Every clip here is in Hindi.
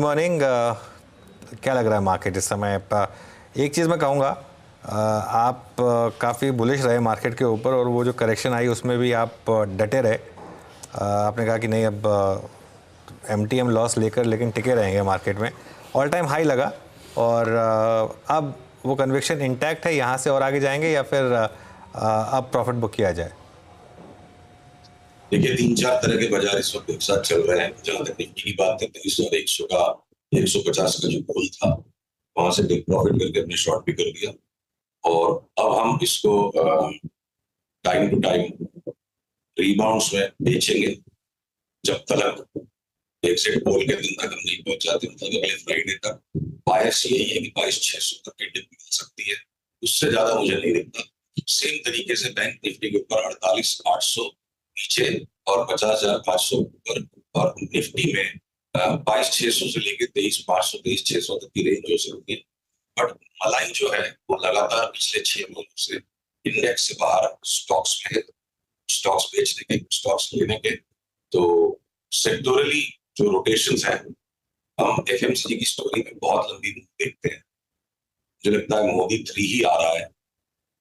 मॉर्निंग। क्या लग रहा है मार्केट इस समय? एक चीज़ मैं कहूँगा, आप काफ़ी बुलिश रहे मार्केट के ऊपर और वो जो करेक्शन आई उसमें भी आप डटे रहे। आपने कहा कि नहीं, अब एमटीएम लॉस लेकर लेकिन टिके रहेंगे मार्केट में। ऑल टाइम हाई लगा और अब वो कन्विक्शन इंटैक्ट है, यहाँ से और आगे जाएंगे या फिर अब प्रॉफिट बुक किया जाए? देखिए, तीन चार तरह के बाजार इस वक्त एक साथ चल रहे हैं। जहां तक निफ्टी की बात है, 2300 और 100 का 150 का जो पुल था, वहां से टेक प्रॉफिट करके अपने शॉर्ट भी कर दिया। और अब हम इसको टाइम टू टाइम रीबाउंड्स में बेचेंगे जब तक एग्जिट पोल के दिन तक हम नहीं पहुंच जाते, मतलब अगले फ्राइडे तक। बायस यही है कि 22,600 तक की डिप मिल सकती है, उससे ज्यादा मुझे नहीं दिखता। सेम तरीके से बैंक निफ्टी के ऊपर 48,800 नीचे और 50,500 ऊपर, और निफ्टी में 22,600 से लेकर 23,500 23,600 तक की रेंज हो सकती है। बट मलाई जो है वो लगातार पिछले 6 महीनों से इंडेक्स से बाहर स्टॉक्स में है। स्टॉक्स बेचने के, स्टॉक्स लेने के। तो सेक्टोरली जो रोटेशंस है, हम एफएमसीजी की स्टोरी में बहुत लंबी मूव देखते हैं। मुझे लगता है मोदी 3 ही आ रहा है।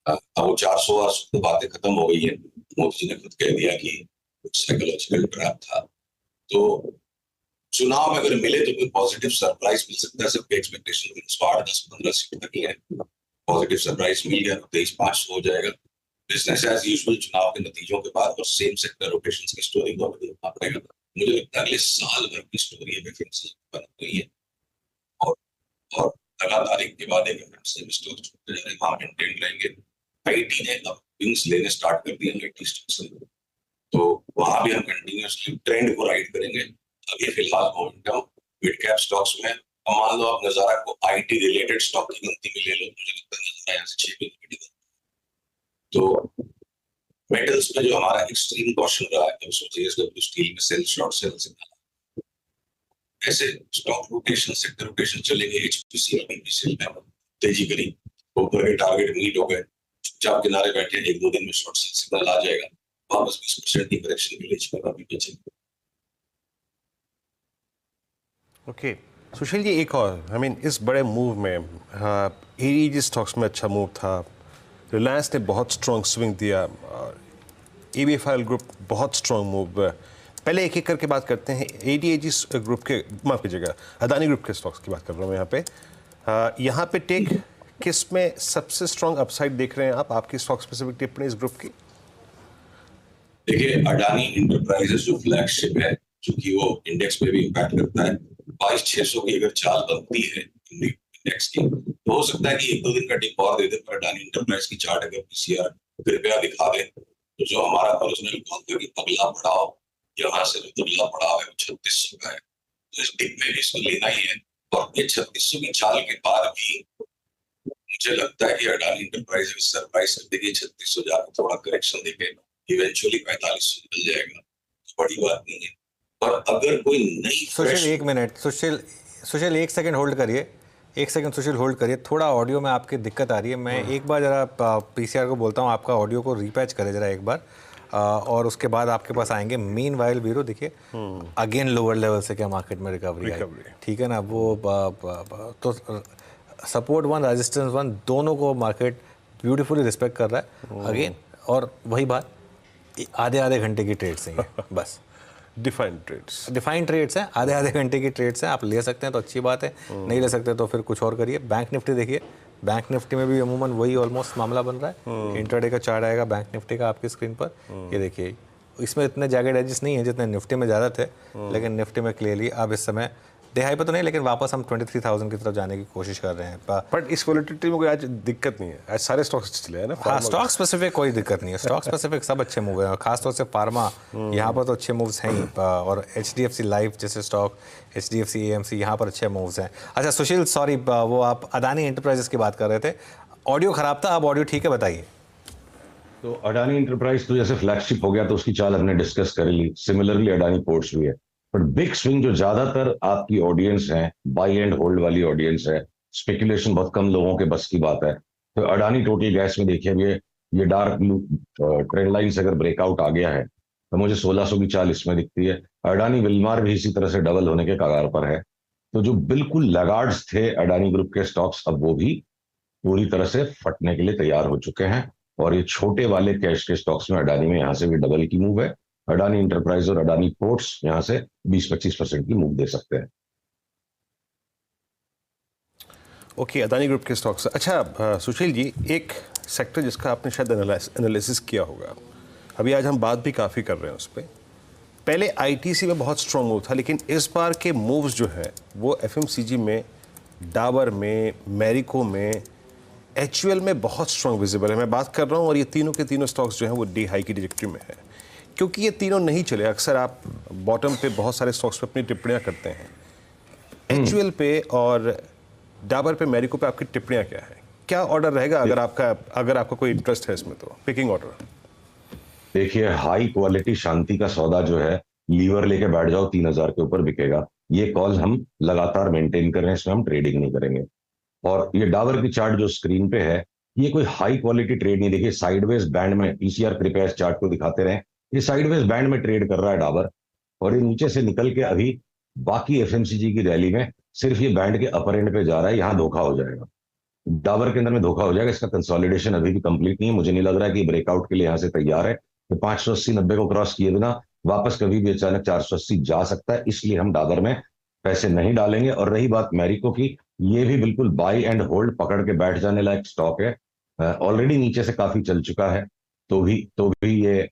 अब वो 400 तो बातें खत्म हो गई है। मोदी जी ने खुद कह दिया कि कुछ साइकोलॉजिकल ट्रैप था। तो चुनाव में अगर मिले तो कोई पॉजिटिव सरप्राइज मिल सकता है। सबके एक्सपेक्टेशन 8, 10, 15 सीट तक ही है। पॉजिटिव सरप्राइज मिल गया तो 23,500 हो जाएगा। बिजनेस एज यूजुअल चुनाव के नतीजों के बाद और सेम सेक्टर रोटेशंस की स्टोरी को हमें देखना पड़ेगा। मुझे लगता है अगले साल भर की स्टोरी है बन गई है। और और लगातार एक के बाद एक स्टॉक छूटते जा रहे हैं, वहां मेंटेन रहेंगे। आईटी ने अब विंग्स लेने स्टार्ट कर दिए आईटी स्टॉक्स ने, तो वहां भी हम कंटिन्यूअसली ट्रेंड को राइड करेंगे। अभी फिलहाल मोमेंटम मिड कैप स्टॉक्स में। अब मान लो आप नजारा को आईटी रिलेटेड स्टॉक की गिनती में ले लो, मुझे लगता है नजारा यहाँ से 6 तो मेटल्स में जो हमारा एक्सट्रीम कॉशन रहा है, उसमें जेएसडब्ल्यू स्टील में सेल शॉर्ट सेल से ऐसे स्टॉक रोटेशन, सेक्टर रोटेशन चलेंगे। एचपीसीएल बीपीसीएल में तेजी करी, ऊपर के टारगेट मीट हो गए, चुपचाप किनारे बैठे, 1-2 दिन में शॉर्ट सेल सिग्नल आ जाएगा, वापस 20% की करेक्शन के लिए इसका भी बेचेंगे। ओके सुशील जी, एक और इस बड़े मूव में एडीजी स्टॉक्स में अच्छा मूव था। रिलायंस ने बहुत स्ट्रॉन्ग स्विंग दिया, एबीएफआईएल ग्रुप बहुत स्ट्रॉन्ग मूव। पहले एक एक करके बात करते हैं। एडीएजी ग्रुप के, माफ कीजिएगा, अदानी ग्रुप के स्टॉक्स की बात कर रहा हूँ यहाँ पे टेक किस में सबसे स्ट्रॉन्ग अपसाइड देख रहे हैं आप? आपकी स्टॉक स्पेसिफिक टिप्पणी इस ग्रुप की। देखिए, अडानी इंटरप्राइजेस जो फ्लैगशिप है, चूंकि वो इंडेक्स में भी इंपैक्ट करता है, 22,600 की अगर चाल बनती है इंडेक्स की, तो हो सकता है कि 1-2 दिन का डिप और दे दे। पर अडानी इंटरप्राइज की चार्ट अगर पीसीआर कृपया दिखा दे, तो जो हमारा पर्सनल कॉल था कि अगला बढ़ाओ, यहाँ से जो अगला बढ़ाओ है वो 3600 का है, तो इस डिप में भी इसको लेना ही है। और ये 3600 की चाल के बाद भी मुझे लगता है कि अडानी इंटरप्राइज सरप्राइज कर देगी। 3600 जाकर थोड़ा करेक्शन देके इवेंचुअली 4500 मिल जाएगा, तो बड़ी बात नहीं है। पर अगर कोई नई सुशील एक मिनट, सुशील 1 सेकंड होल्ड करिए। 1 सेकंड सुशील होल्ड करिए। थोड़ा ऑडियो में आपकी दिक्कत आ रही है। मैं एक बार ज़रा पीसीआर को बोलता हूँ आपका ऑडियो को रीपैच करे ज़रा एक बार, और उसके बाद आपके पास आएंगे। मीन वाइल वीरो, देखिए अगेन लोअर लेवल से क्या मार्केट में रिकवरी आई, ठीक है ना? वो तो सपोर्ट 1, रेजिस्टेंस 1, दोनों को मार्केट ब्यूटीफुली रिस्पेक्ट कर रहा है अगेन। और वही बात, आधे आधे घंटे की ट्रेड्स हैं बस। डिफाइंड ट्रेड्स हैं, आधे आधे घंटे की ट्रेड्स हैं। आप ले सकते हैं तो अच्छी बात है, नहीं ले सकते तो फिर कुछ और करिए। बैंक निफ्टी देखिए, बैंक निफ्टी में भी अमूमन वही ऑलमोस्ट मामला बन रहा है। इंट्राडे का चार्ट आएगा बैंक निफ्टी का आपकी स्क्रीन पर, ये देखिए। इसमें इतने जैगेड एजेस नहीं है जितने निफ्टी में ज़्यादा थे, लेकिन निफ्टी में क्लियरली अब इस समय देहाई पर तो नहीं, लेकिन वापस हम 23,000 की तरफ जाने की कोशिश कर रहे हैं। बट इस वोलेटिलिटी में कोई आज दिक्कत नहीं है। आज सारे स्टॉक्स चले हैं ना। हाँ, स्टॉक स्पेसिफिक कोई दिक्कत नहीं है। स्टॉक स्पेसिफिक सब अच्छे मूव हैं, खासतौर से फार्मा, यहाँ पर तो अच्छे मूव्स हैं ही। और एचडीएफसी लाइफ जैसे स्टॉक, एचडीएफसी एएमसी, यहाँ पर अच्छे मूव्स हैं। अच्छा सुशील, सॉरी, वो आप अदानी एंटरप्राइजेस की बात कर रहे थे, ऑडियो खराब था, अब ऑडियो ठीक है, बताइए। तो अडानी इंटरप्राइज तो जैसे फ्लैगशिप हो गया, तो उसकी चाल हमने डिस्कस कर ली। सिमिलरली अडानी पोर्ट्स भी है। बट बिग स्विंग जो ज्यादातर आपकी ऑडियंस है, बाई एंड होल्ड वाली ऑडियंस है, स्पेकुलेशन बहुत कम लोगों के बस की बात है। तो अडानी टोटल गैस में देखिए, ये डार्क ब्लू ट्रेंड लाइन से अगर ब्रेकआउट आ गया है, तो मुझे 1600 की चाल इसमें दिखती है। अडानी विलमार भी इसी तरह से डबल होने के कगार पर है। तो जो बिल्कुल लैगार्ड्स थे अडानी ग्रुप के स्टॉक्स, अब वो भी पूरी तरह से फटने के लिए तैयार हो चुके हैं। और ये छोटे वाले कैश के स्टॉक्स में अडानी में यहाँ से भी डबल की मूव है। अडानी इंटरप्राइज और अडानी पोर्ट्स यहाँ से 20-25% की मूव दे सकते हैं। ओके, अदानी ग्रुप के स्टॉक्स। अच्छा सुशील जी, एक सेक्टर जिसका आपने शायद एनालिसिस किया होगा, अभी आज हम बात भी काफ़ी कर रहे हैं उस पर। पहले आईटीसी में बहुत स्ट्रॉन्ग मूव था, लेकिन इस बार के मूव्स जो हैं वो एफएमसीजी में, डाबर में, मैरिको में, एचयूएल में बहुत स्ट्रॉन्ग विजिबल है। मैं बात कर रहा हूँ, और ये तीनों के तीनों स्टॉक्स जो हैं वो डी हाई की डिरेक्टरी में है, क्योंकि ये तीनों नहीं चले। अक्सर आप बॉटम पे बहुत सारे स्टॉक्स पे अपनी टिप्पणियाँ करते हैं। एचयूएल पे और डाबर पे, मैरिको पे आपकी टिप्पणियाँ क्या है? क्या ऑर्डर रहेगा अगर आपका कोई इंटरेस्ट है इसमें, तो पिकिंग ऑर्डर? देखिए, हाई क्वालिटी शांति का सौदा जो है, लीवर लेके बैठ जाओ, 3000 के ऊपर बिकेगा। ये कॉल हम लगातार मेंटेन कर रहे हैं, इसमें हम ट्रेडिंग नहीं करेंगे। और ये डाबर की चार्ट जो स्क्रीन पे है, ये कोई हाई क्वालिटी ट्रेड नहीं। देखिए साइडवेज बैंड में, पीसीआर कृपया इस चार्ट को दिखाते रहे, ये साइडवेज बैंड में ट्रेड कर रहा है डाबर, और ये नीचे से निकल के अभी बाकी एफएमसीजी की रैली में सिर्फ ये बैंड के अपर एंड पे जा रहा है। यहाँ धोखा हो जाएगा, डाबर के अंदर में धोखा हो जाएगा। इसका कंसोलिडेशन अभी भी कंप्लीट नहीं है। मुझे नहीं लग रहा है कि ब्रेकआउट के लिए यहाँ से तैयार है। तो 580-90 को क्रॉस किए बिना वापस कभी भी अचानक 480 जा सकता है, इसलिए हम डाबर में पैसे नहीं डालेंगे। और रही बात मैरिको की, ये भी बिल्कुल बाई एंड होल्ड पकड़ के बैठ जाने लायक स्टॉक है। ऑलरेडी नीचे से काफी चल चुका है, तो भी ये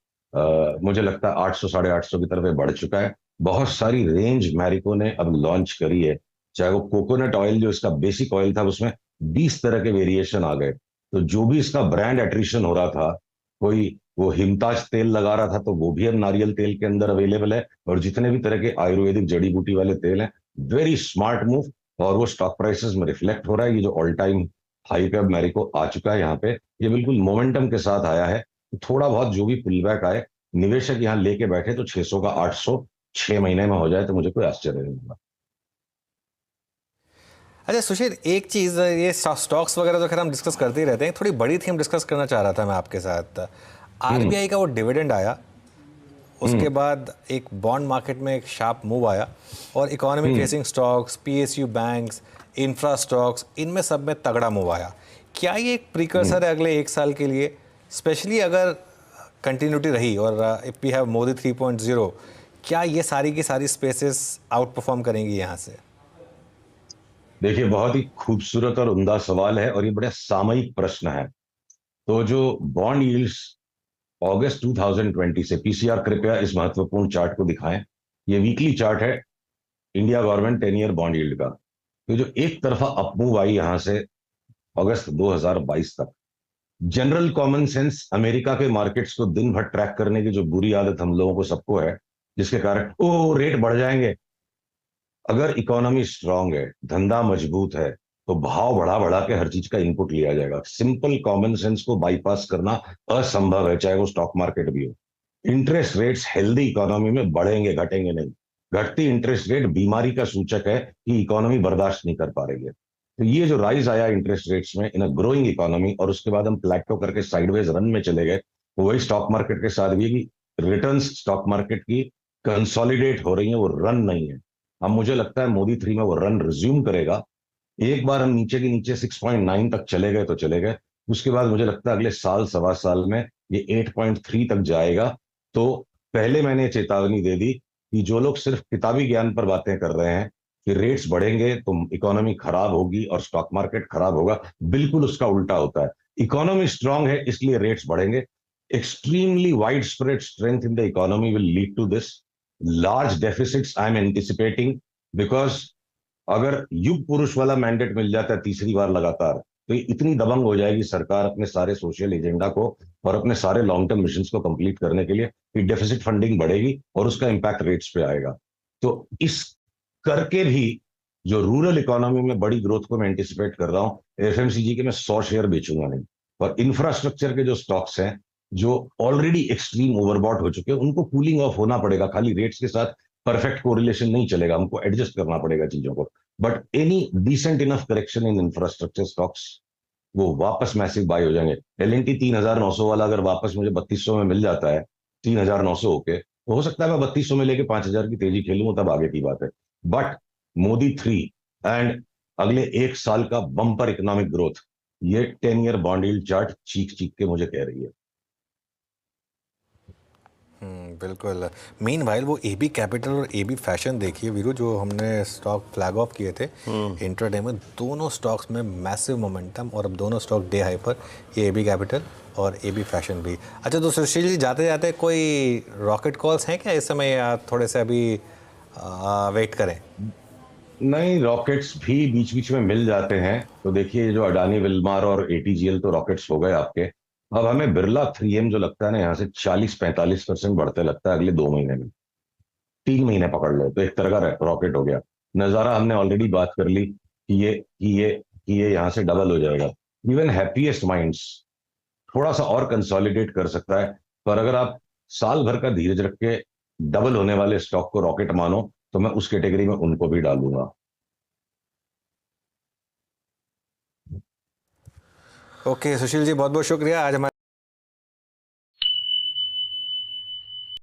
मुझे लगता है 800 850 की तरफ ये बढ़ चुका है। बहुत सारी रेंज मैरिको ने अब लॉन्च करी है, चाहे वो कोकोनट ऑयल जो इसका बेसिक ऑयल था, उसमें 20 तरह के वेरिएशन आ गए। तो जो भी इसका ब्रांड एट्रिशन हो रहा था, कोई वो हिमताज तेल लगा रहा था, तो वो भी अब नारियल तेल के अंदर अवेलेबल है। और जितने भी तरह के आयुर्वेदिक जड़ी बूटी वाले तेल हैं, वेरी स्मार्ट मूव, और वो स्टॉक प्राइसेस में रिफ्लेक्ट हो रहा है। ये जो ऑल टाइम हाई पे अब मैरिको आ चुका है, यहाँ पे ये बिल्कुल मोमेंटम के साथ आया है। तो थोड़ा बहुत जो भी पुलबैक आए, निवेशक यहाँ लेके बैठे तो 600 का 800 6 महीने में हो जाए तो मुझे कोई आश्चर्य नहीं होगा। अच्छा सुशील, एक चीज़, ये स्टॉक्स वगैरह तो खैर हम डिस्कस करते ही रहते हैं, थोड़ी बड़ी थीम डिस्कस करना चाह रहा था मैं आपके साथ। आरबीआई का वो डिविडेंड आया, उसके बाद एक बॉन्ड मार्केट में एक शार्प मूव आया, और economy facing stocks, PSU banks, infra stocks, इनमें सब में तगड़ा मूव आया। क्या ये एक प्रीकर्सर है अगले एक साल के लिए, स्पेशली अगर कंटिन्यूटी रही और इफ वी हैव मोदी 3.0, क्या ये सारी की सारी स्पेसेस आउट परफॉर्म करेंगी यहाँ से? देखिए, बहुत ही खूबसूरत और उम्दा सवाल है, और ये बड़ा सामयिक प्रश्न है। तो जो बॉन्ड यील्ड्स अगस्त 2020 से, पीसीआर कृपया इस महत्वपूर्ण चार्ट को दिखाएं, ये वीकली चार्ट है India government 10 year bond yield का। तो जो एक तरफा अपमूव आई यहां से अगस्त 2022 तक, जनरल कॉमन सेंस अमेरिका के मार्केट्स को दिन भर ट्रैक करने की जो बुरी आदत हम लोगों को सबको है, जिसके कारण रेट बढ़ जाएंगे। अगर इकोनॉमी स्ट्रांग है, धंधा मजबूत है, तो भाव बढ़ा बढ़ा के हर चीज का इनपुट लिया जाएगा। सिंपल कॉमन सेंस को बाईपास करना असंभव है, चाहे वो स्टॉक मार्केट भी हो। इंटरेस्ट रेट्स हेल्दी इकोनॉमी में बढ़ेंगे, घटेंगे नहीं। घटती इंटरेस्ट रेट बीमारी का सूचक है कि इकोनॉमी बर्दाश्त नहीं कर पा रही है। तो ये जो राइज आया इंटरेस्ट रेट्स में इन अ ग्रोइंग इकोनॉमी, और उसके बाद हम प्लेटो करके साइडवेज रन में चले गए, वही स्टॉक मार्केट के साथ भी कि रिटर्न्स स्टॉक मार्केट की कंसोलिडेट हो रही है, वो रन नहीं है। अब मुझे लगता है मोदी 3 में वो रन रिज्यूम करेगा। एक बार हम नीचे के नीचे 6.9 तक चले गए तो चले गए, उसके बाद मुझे लगता है अगले साल सवा साल में ये 8.3 तक जाएगा। तो पहले मैंने चेतावनी दे दी कि जो लोग सिर्फ किताबी ज्ञान पर बातें कर रहे हैं कि रेट्स बढ़ेंगे तो इकोनॉमी खराब होगी और स्टॉक मार्केट खराब होगा, बिल्कुल उसका उल्टा होता है। इकोनॉमी स्ट्रांग है इसलिए रेट्स बढ़ेंगे। Extremely wide spread strength in the economy will lead to this large deficits I am anticipating, because अगर युग पुरुष वाला मैंडेट मिल जाता है तीसरी बार लगातार, तो ये इतनी दबंग हो जाएगी सरकार अपने सारे सोशल एजेंडा को और अपने सारे लॉन्ग टर्म मिशन को कंप्लीट करने के लिए कि डेफिसिट फंडिंग बढ़ेगी और उसका इंपैक्ट रेट्स पे आएगा। तो इस करके भी जो रूरल इकोनॉमी में बड़ी ग्रोथ को मैं एंटिसिपेट कर रहा हूं, एफएमसीजी के मैं 100 शेयर बेचूंगा नहीं। और इंफ्रास्ट्रक्चर के जो स्टॉक्स हैं जो ऑलरेडी एक्सट्रीम ओवरबॉट हो चुके हैं, उनको कूलिंग ऑफ होना पड़ेगा। खाली रेट्स के साथ परफेक्ट कोरिलेशन नहीं चलेगा, हमको एडजस्ट करना पड़ेगा चीजों को। But any decent enough correction in infrastructure stocks, वो वापस मैसिव बाय हो जाएंगे। एलएनटी 3900 वाला अगर वापस मुझे 3200 में मिल जाता है, 3900 होके, तो हो सकता है मैं 3200 में लेके 5000 की तेजी खेलूं, तब आगे की बात है। बट मोदी 3 एंड अगले 1 साल का बम्पर इकोनॉमिक ग्रोथ, ये 10 ईयर बॉन्ड यील्ड चार्ट चीख चीख के मुझे कह रही है। बिल्कुल। मीन वाइल वो एबी कैपिटल और एबी फैशन देखिए वीरू, जो हमने स्टॉक फ्लैग ऑफ किए थे इंट्राडे में, दोनों स्टॉक्स में मैसिव मोमेंटम, और अब दोनों स्टॉक डे हाई पर, ये एबी कैपिटल और एबी फैशन भी। अच्छा, तो सुशील जी जाते जाते कोई रॉकेट कॉल्स हैं क्या इस समय, या थोड़े से अभी वेट करें? नहीं, रॉकेट्स भी बीच बीच में मिल जाते हैं। तो देखिए, जो अडानी विल्मार और एटीजीएल तो रॉकेट्स हो गए आपके। अब हमें बिरला 3M जो लगता है ना, यहाँ से 40-45% बढ़ते लगता है अगले 2 महीने में। 3 महीने पकड़ लो तो एक तरह का रॉकेट हो गया। नजारा हमने ऑलरेडी बात कर ली कि ये यहाँ से डबल हो जाएगा। इवन हैप्पीएस्ट माइंड्स थोड़ा सा और कंसोलिडेट कर सकता है, पर अगर आप साल भर का धीरज रख के डबल होने वाले स्टॉक को रॉकेट मानो, तो मैं उस कैटेगरी में उनको भी डालूंगा। ओके सुशील जी, बहुत बहुत शुक्रिया आज हमारे